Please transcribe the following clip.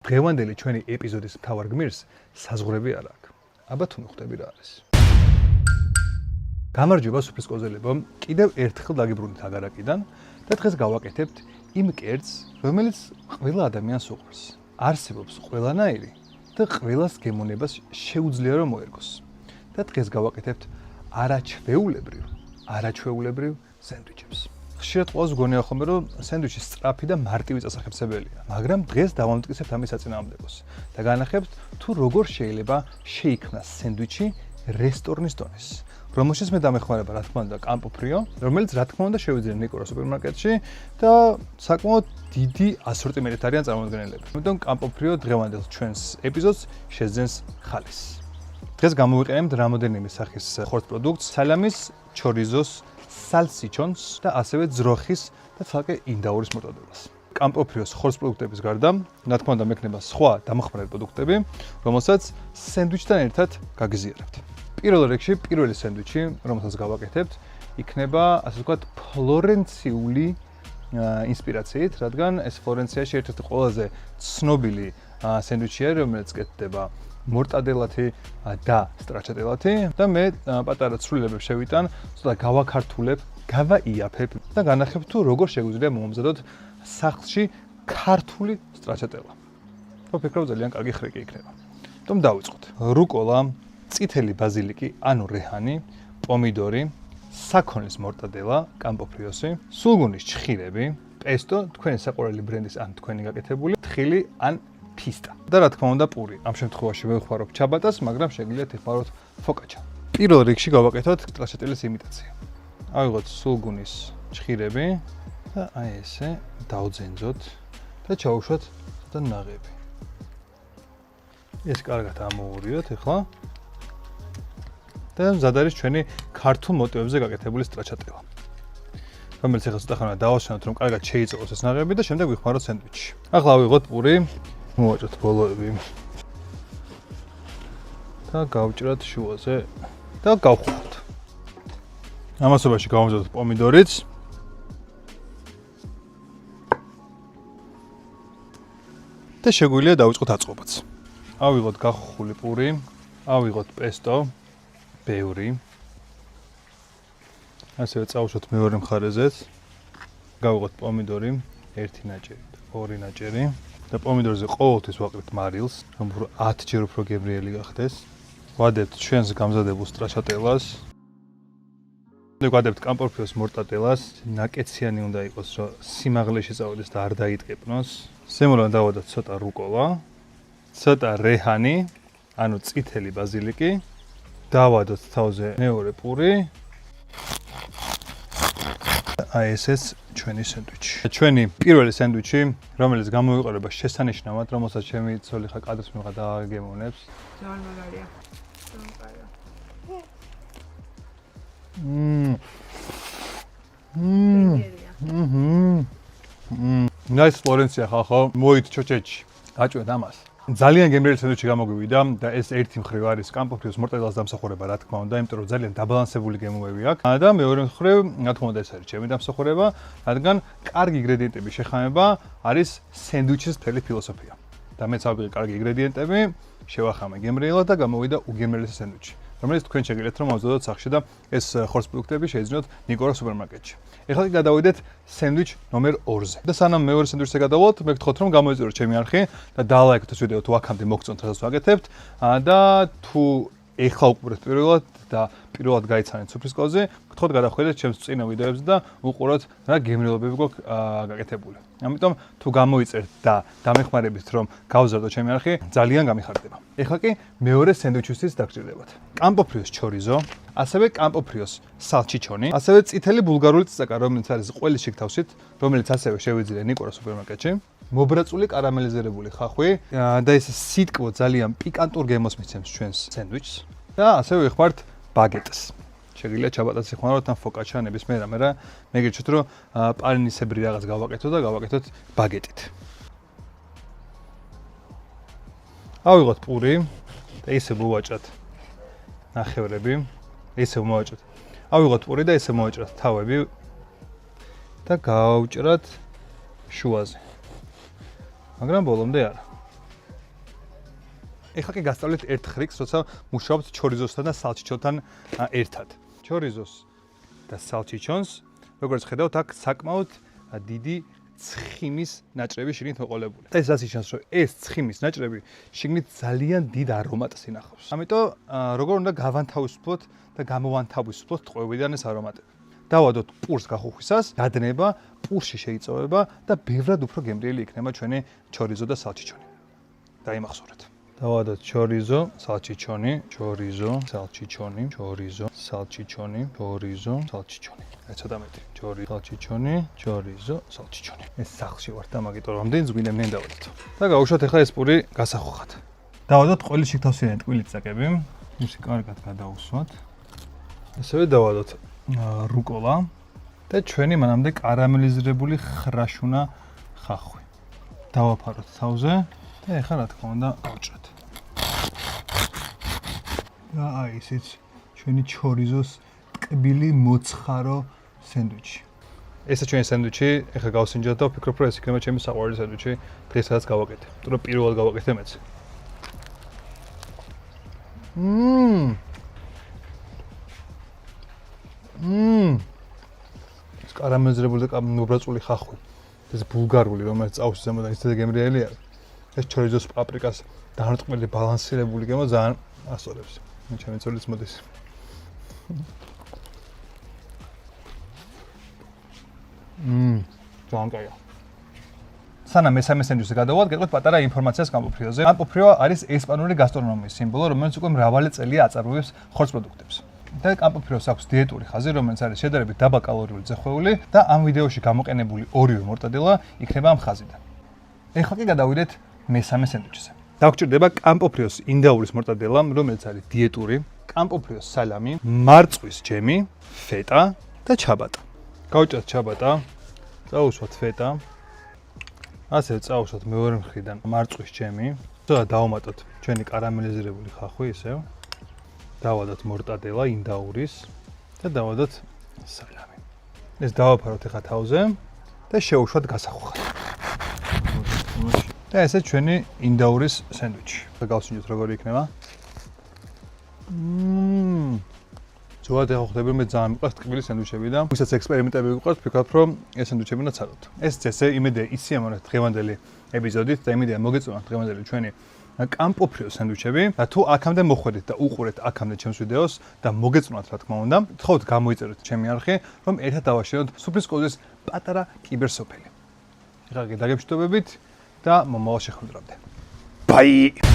დღევანდელი ჩვენი ეპიზოდის მთავარ გმირს საზღვრები არ აქვს. აბა თუ მიხვდები რა არის. გამარჯობა სუფრის კოზელებო, კიდევ ერთხელ დაგიბრუნდით აგარაკიდან და დღეს გავაკეთებთ იმ კერძს, რომელიც ყველა ადამიანს უყვარს. არსებობს ყველანაირი და ყველას გემონებას შეუძლია რომ მოერგოს. და დღეს გავაკეთებთ არაჩვეულებრივ სენდვიჩებს. ხშირად ყველას გონია ხოლმე რომ სენდვიჩი სწრაფი და მარტივი წასახებსებელია, მაგრამ დღეს დავამტკიცებთ ამის საწინააღმდეგოს და განახებთ თუ როგორ შეიძლება შეიქმნას სენდვიჩი რესტორნის დონის. რომელშიც მე დამეხმარება რა თქმა უნდა კამპოფრიო, რომელიც რა თქმა უნდა შევიძინე ნიკორა სუპერმარკეტში და საკმაოდ დიდი ასორტიმენტით არიან წარმოდგენილები. ამიტომ კამპოფრიო დღევანდელ ჩვენს ეპიზოდს შეძენს ხალის. დღეს გამოვიყენებთ რამოდენიმე სახის ხორცს პროდუქტს, სალამის, ჩორიზოს, სალსიჩონს და ასევე ძროხის და ცალკე ინდაურის მორტადელას. კამპოფრიოს ხორცს პროდუქტების გარდა, რა თქმა უნდა მექნება სხვა დამხმარე პროდუქტები, რომელსაც სენდვიჩთან ერთად გაგიზიარებთ. პირველ რიგში პირველი სენდვიჩი, რომელსაც გავაკეთებთ, იქნება, ასე ვთქვათ, ფლორენციული ინსპირაციით, რადგან ეს ფლორენციაში ერთ-ერთი ყველაზე ცნობილი სენდვიჩია, რომელიც კეთდება მორტადელათი და სტრაჩატელათი და მე პატარა ცვლილებებს შევიტან, ცოტა გავაქართულებ, გავაიაფებ და განახებ თუ როგორ შეგვიძლია მომზადოთ სახლში ქართული სტრაჩატელა. ვფიქრობ ძალიან კარგი ხრეკი იქნება. თუმცა დავიწყოთ. რუკოლა, წითელი ბაზილიკი, ანუ რეჰანი, პომიდორი, საქონლის მორტადელა, კამპოფრიოსი, სულგუნის ჩხირები, პესტო, თქვენი საყვარელი ბრენდის ან თქვენი გაკეთებული, თხილი ან ფისტა. და რა თქმა უნდა პური. ამ შემთხვევაში ვეხმარობ ჩაბატას, მაგრამ შეგიძლიათ ეხმაროთ ფოკაჩა. პირველ რიგში გავაკეთოთ სტრაჩატელის იმიტაცია. ავიღოთ სულგუნის ჩხირები და აი ესე დავძენძოთ და ჩავუშვათ და ნაღები. ეს კარგად ამოურიოთ ახლა. და მზად არის ჩვენი ქართულ მოტივებზე გაკეთებული სტრაჩატელა. რომელიც ახლა ცოტა ხანია დავასვენოთ, რომ კარგად შეიწყოს ეს ნაღები და შემდეგ ვიხმაროთ სენდვიჩი. ახლა ავიღოთ პური, მოვაჭროთ ბოლოები და გავჭრათ შუაზე და გავხუხოთ. ამასობაში გავამზადოთ პომიდორიც. და შეგვიძლია დავიწყოთ აწყობაც. ავიღოთ გახუხული პური, ავიღოთ პესტო, ბევრი. ასევე წავუშვათ მეორე მხარეზეც. გავიღოთ პომიდორი, 1 ნაჭერი, 2 ნაჭერი და პომიდორზე ყოველთვის ვაყრით მარილს, რომ 10 ჯერ უფრო გემრიელი გახდეს. ვადებთ ჩვენს გამზადებულ სტრაჩატელას. ვადებთ კამპოფრიოს მორტადელას, ნაკეციანი უნდა იყოს, რომ სიმაღლეში წავიდეს და არ დაიტყეპნოს. ზემოდან დავადოთ ცოტა რუკოლა, ცოტა რეჰანი, ანუ წითელი ბაზილიკი. დავადოთ თავზე მეორე პური. აი ესეც ჩვენი სენდვიჩი. ჩვენი პირველი სენდვიჩი, რომელიც გამოვიყურება შესანიშნავად, რომელსაც ჩემი ცოლი ხა კადრს მიღა და აგემოვნებს. ძალიან მაგარია. ნაის ფლორენცია ხალხო, მოით ჩოჩეჩი. გაჭვეთ ამას. ძალიან გემრიელი სენდვიჩი გამოგვივიდა და ეს ერთი მხრივ არის კამპოფრიოს მორტადელას დამსახურება, რა თქმა უნდა, იმიტომ რომ ძალიან დაბალანსებული გემოები აქვს. და მეორე მხრივ, რა თქმა უნდა, ეს არის ჩემი დამსახურება, რადგან კარგი ინგრედიენტების შეხამება არის სენდვიჩის მთელი ფილოსოფია. და მეც ავიღე კარგი ინგრედიენტები, შევახამე გემრიელად და გამოვიდა უგემრიელესი სენდვიჩი, რომელიც თქვენ შეგიძლიათ რომ ავზადოთ სახლში და ეს ხორცს პროდუქტები შეიძინოთ ნიკორა სუპერმარკეტში. ეხლა კი გადავიდეთ სენდვიჩ ნომერ 2-ზე. და სანამ მეორე სენდვიჩზე გადავალთ, მე გთხოვთ რომ გამოიწეროთ ჩემი არხი და დალაიქოთ ეს ვიდეო თუ აქამდე მოგწონთ რასაც ვაკეთებთ და თუ ეხლა უყურებთ პირველად გაიცანეთ სუფრის კოზე, გთხოვთ გადახვიდეთ ჩემს წინა ვიდეოებს და უყუროთ რა გემრიელობები გვაქვს გაკეთებული. ამიტომ თუ გამოიწერთ და დამეხმარებით რომ გავზარდოთ ჩემი არხი, ძალიან გამიხარდება. ეხლა კი მეორე სენდვიჩისთვის დაგჭირდებათ. კამპოფრიოს ჩორიზო, ასევე კამპოფრიოს სალჩიჩონი, ასევე წითელი ბულგარული წიწაკა, რომელიც არის ყველის შიგთავსით, რომელიც ასევე შევიძინე ნიკორა სუპერმარკეტში. მობრაწული კარამელიზირებული ხახვი და ეს სიტკვო ძალიან პიკანტურ გემოს მიცემს ჩვენს სენდვიჩს და ასევე ვიხმართ ბაგეტს. შეგიძლიათ ჩაბატას იხმაროთ ან ფოკაჩა ნებისმიერ რამე რა. მე გირჩევთ რომ პარნისებრი რაღაც გავაკეთოთ და გავაკეთოთ ბაგეტით. ავიღოთ პური და ისე მოვაჭრათ ნახევრები, ისე მოვაჭრათ. ავიღოთ პური და ისე მოვაჭრათ თავები და გავჭრათ შუაზე. მაგრამ ბოლომდე არა. ეხლა კი გასწავლეთ ერთ ხრიკს, როცა მუშაობთ ჩორიზოსთან და სალჩიჩონთან ერთად. ჩორიზოს და სალჩიჩონს, როგორც ხედავთ, აქ საკმაოდ დიდი ცხიმის ნაჭრები შიგნით მოყოლებული. და ეს რაც ნიშნავს, რომ ეს ცხიმის ნაჭრები შიგნით ძალიან დიდ არომატს ინახავს. ამიტომ როგორ უნდა გავანთავისუფლოთ და გამოვანთავისუფლოთ ტყვევიდან ეს არომატები. დავადოთ პურს გახუხვისას, გადნება, პურში შეიწოვება და ბევრად უფრო გემრიელი იქნება ჩვენი ჩორიზო და სალჩიჩონი. დაიმახსოვრეთ. დავადოთ ჩორიზო, სალჩიჩონი, ჩორიზო, სალჩიჩონი, ჩორიზო, სალჩიჩონი, ჩორიზო, სალჩიჩონი. აი ცოტა მეტი. ჩორიზო, სალჩიჩონი, ჩორიზო, სალჩიჩონი. ეს სახლში ვართ და მაგიტომ რამდენი გვინებდნენ დავადოთ. და გავუშვათ ახლა ეს პური გასახუხად. დავადოთ ყოველი შიგთავსიანი ტკბილი წაკები. ისე კარგად გადაუსვათ. ასევე დავადოთ რუკოლა და ჩვენი მანამდე კარამელიზირებული ხრაშუნა ხახვი. დავაფაროთ თავზე და ეხლა რა თქმა უნდა ავჭრათ. და აი ისიც ჩვენი ჩორიზოს ტკბილი მოცხარო სენდვიჩი. ესა ჩვენი სენდვიჩი, ეხლა გავსინჯოთ და ვფიქრობ, რომ ეს იქნება ჩემი საყვარელი სენდვიჩი დღესაც გავაკეთე. თუ რომ პირველად გავაკეთე მეც. ეს კარამელიზირებული და მობრაწული ხახვი. ეს ბულგარული, რომელიც წავში ზემოდან ისეთი გემრიელია. ეს ჩორიზოს პაპრიკას დანარტყმელი ბალანსირებული გემო ძალიან ასწორებს. ჩემი წოლის მოდის. ძალიან კაია. სანამ მესამე სენდვიჩზე გადავვალთ, გეტყვით პატარა ინფორმაციას კამპოფრიოზე. კამპოფრიო არის ესპანური გასტრონომიის სიმბოლო, რომელიც უკვე მრავალი წელია აწარმოებს ხორცპროდუქტებს. და კამპოფრიოს აქვს დიეტური ხაზი, რომელიც არის შედარებით დაბა კალორიული ძეხვეული და ამ ვიდეოში გამოყენებული ორივე მორტადება იქნება ამ ხაზიდან. ეხლა კი გადავიდეთ მესამე სენდვიჩზე. დაგჭირდება კამპოფრიოს ინდაურის მორტადელა, რომელიც არის დიეტური, კამპოფრიოს სალამი, მარწვის ჯემი, ფეტა და ჩაბატა. გავჭერთ ჩაბატა, წაუსვათ ფეტა. ასევე წაუსვათ მეორე მხრიდან მარწვის ჯემი. და დავამატოთ ჩვენი კარამელიზირებული ხახვი ისევ. დავადოთ მორტადელა ინდაურის და დავადოთ სალამი. ეს დავაფაროთ ახლა თავზე და შევუშვათ გასახუხად. და ესე ჩვენი ინდაურის სენდვიჩი. გავსინჯოთ როგორი იქნება. ზოგადად ახლა ხვდები რომ მე ძალიან მიყვარს ტკბილი სენდვიჩები და ვისაც ექსპერიმენტები გიყვართ, ვფიქრობ რომ ეს სენდვიჩები უნდა ცადოთ. ეს წესე იმედია ისიამოვნებთ დღევანდელი ეპიზოდით და იმედია მოგეწონათ დღევანდელი ჩვენი კამპოფრიო სენდვიჩები და თუ აქამდე მოხვედით და უყურეთ აქამდე ჩემს ვიდეოს და მოგეწონათ რა თქმა უნდა, გთხოვთ გამოიწეროთ ჩემი არხი, რომ ერთად დავაშეროთ სუფრის კოზის პატარა კიბერსოფელი. ეხლა კი დაგემშვიდობებით და მომავალ შეხვედრამდე. Bye!